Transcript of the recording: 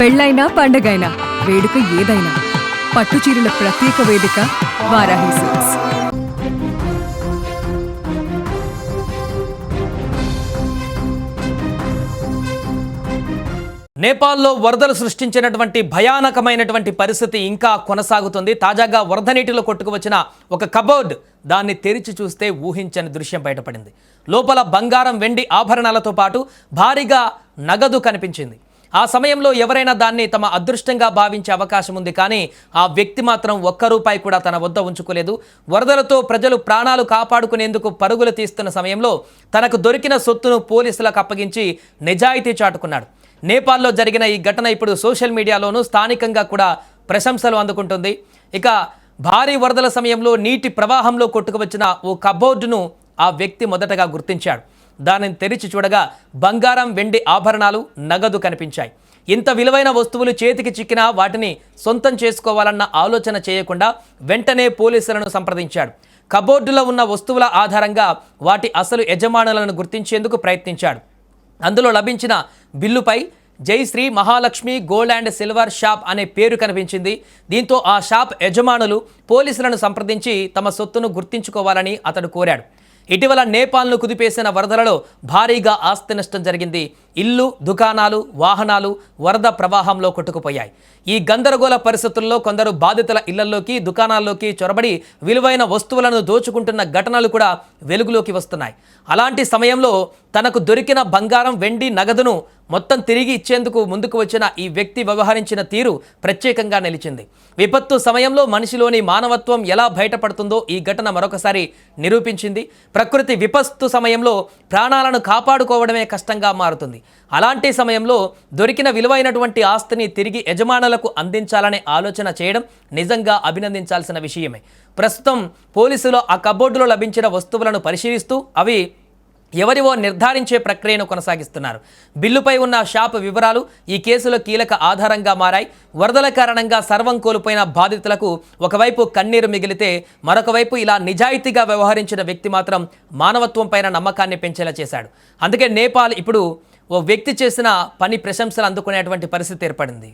పెళ్ళైనా పండగైనా వేడుక ఏదైనా పట్టుచీరల ప్రత్యేక వేదిక వారాహి సిల్క్స్. నేపాల్లో వరదలు సృష్టించినటువంటి భయానకమైనటువంటి పరిస్థితి ఇంకా కొనసాగుతుంది. తాజాగా వరద నీటిలో కొట్టుకువచ్చిన ఒక కబోర్డ్ దాన్ని తెరిచి చూస్తే ఊహించని దృశ్యం బయటపడింది. లోపల బంగారం, వెండి ఆభరణాలతో పాటు భారీగా నగదు కనిపించింది. ఆ సమయంలో ఎవరైనా దాన్ని తమ అదృష్టంగా భావించే అవకాశం ఉంది. కానీ ఆ వ్యక్తి మాత్రం ఒక్క రూపాయి కూడా తన వద్ద ఉంచుకోలేదు. వరదలతో ప్రజలు ప్రాణాలు కాపాడుకునేందుకు పరుగులు తీస్తున్న సమయంలో తనకు దొరికిన సొత్తును పోలీసులకు అప్పగించి నిజాయితీ చాటుకున్నాడు. నేపాల్లో జరిగిన ఈ ఘటన ఇప్పుడు సోషల్ మీడియాలోనూ స్థానికంగా కూడా ప్రశంసలు అందుకుంటుంది. ఇక భారీ వరదల సమయంలో నీటి ప్రవాహంలో కొట్టుకువచ్చిన ఓ కబోర్డును ఆ వ్యక్తి మొదటగా గుర్తించాడు. దానిని తెరిచి చూడగా బంగారం, వెండి ఆభరణాలు, నగదు కనిపించాయి. ఇంత విలువైన వస్తువులు చేతికి చిక్కినా వాటిని సొంతం చేసుకోవాలన్న ఆలోచన చేయకుండా వెంటనే పోలీసులను సంప్రదించాడు. కబోర్డులో ఉన్న వస్తువుల ఆధారంగా వాటి అసలు యజమానులను గుర్తించేందుకు ప్రయత్నించాడు. అందులో లభించిన బిల్లుపై Jaishree Mahalakshmi gold and silver shop అనే పేరు కనిపించింది. దీంతో ఆ షాప్ యజమానులు పోలీసులను సంప్రదించి తమ సొత్తును గుర్తించుకోవాలని అతడు కోరాడు. ఇటీవల నేపాల్ను కుదిపేసిన వరదలలో భారీగా ఆస్తి నష్టం జరిగింది. ఇల్లు, దుకాణాలు, వాహనాలు వరద ప్రవాహంలో కొట్టుకుపోయాయి. ఈ గందరగోళ పరిస్థితుల్లో కొందరు బాధితుల ఇళ్లలోకి, దుకాణాల్లోకి చొరబడి విలువైన వస్తువులను దోచుకుంటున్న ఘటనలు కూడా వెలుగులోకి వస్తున్నాయి. అలాంటి సమయంలో తనకు దొరికిన బంగారం, వెండి, నగదును మొత్తం తిరిగి ఇచ్చేందుకు ముందుకు వచ్చిన ఈ వ్యక్తి వ్యవహరించిన తీరు ప్రత్యేకంగా నిలిచింది. విపత్తు సమయంలో మనిషిలోని మానవత్వం ఎలా బయటపడుతుందో ఈ ఘటన మరొకసారి నిరూపించింది. ప్రకృతి విపత్తు సమయంలో ప్రాణాలను కాపాడుకోవడమే కష్టంగా మారుతుంది. అలాంటి సమయంలో దొరికిన విలువైనటువంటి ఆస్తిని తిరిగి యజమానులకు అందించాలనే ఆలోచన చేయడం నిజంగా అభినందించాల్సిన విషయమే. ప్రస్తుతం పోలీసులు ఆ కబోర్డులో లభించిన వస్తువులను పరిశీలిస్తూ అవి ఎవరివో నిర్ధారించే ప్రక్రియను కొనసాగిస్తున్నారు. బిల్లుపై ఉన్న షాప్ వివరాలు ఈ కేసులో కీలక ఆధారంగా మారాయి. వరదల కారణంగా సర్వం కోల్పోయిన బాధితులకు ఒకవైపు కన్నీరు మిగిలితే మరొక వైపు ఇలా నిజాయితీగా వ్యవహరించిన వ్యక్తి మాత్రం మానవత్వం పైన నమ్మకాన్ని పెంచేలా చేశాడు. అందుకే నేపాల్ ఇప్పుడు ఓ వ్యక్తి చేసిన పని ప్రశంసలు అందుకునేటువంటి పరిస్థితి ఏర్పడింది.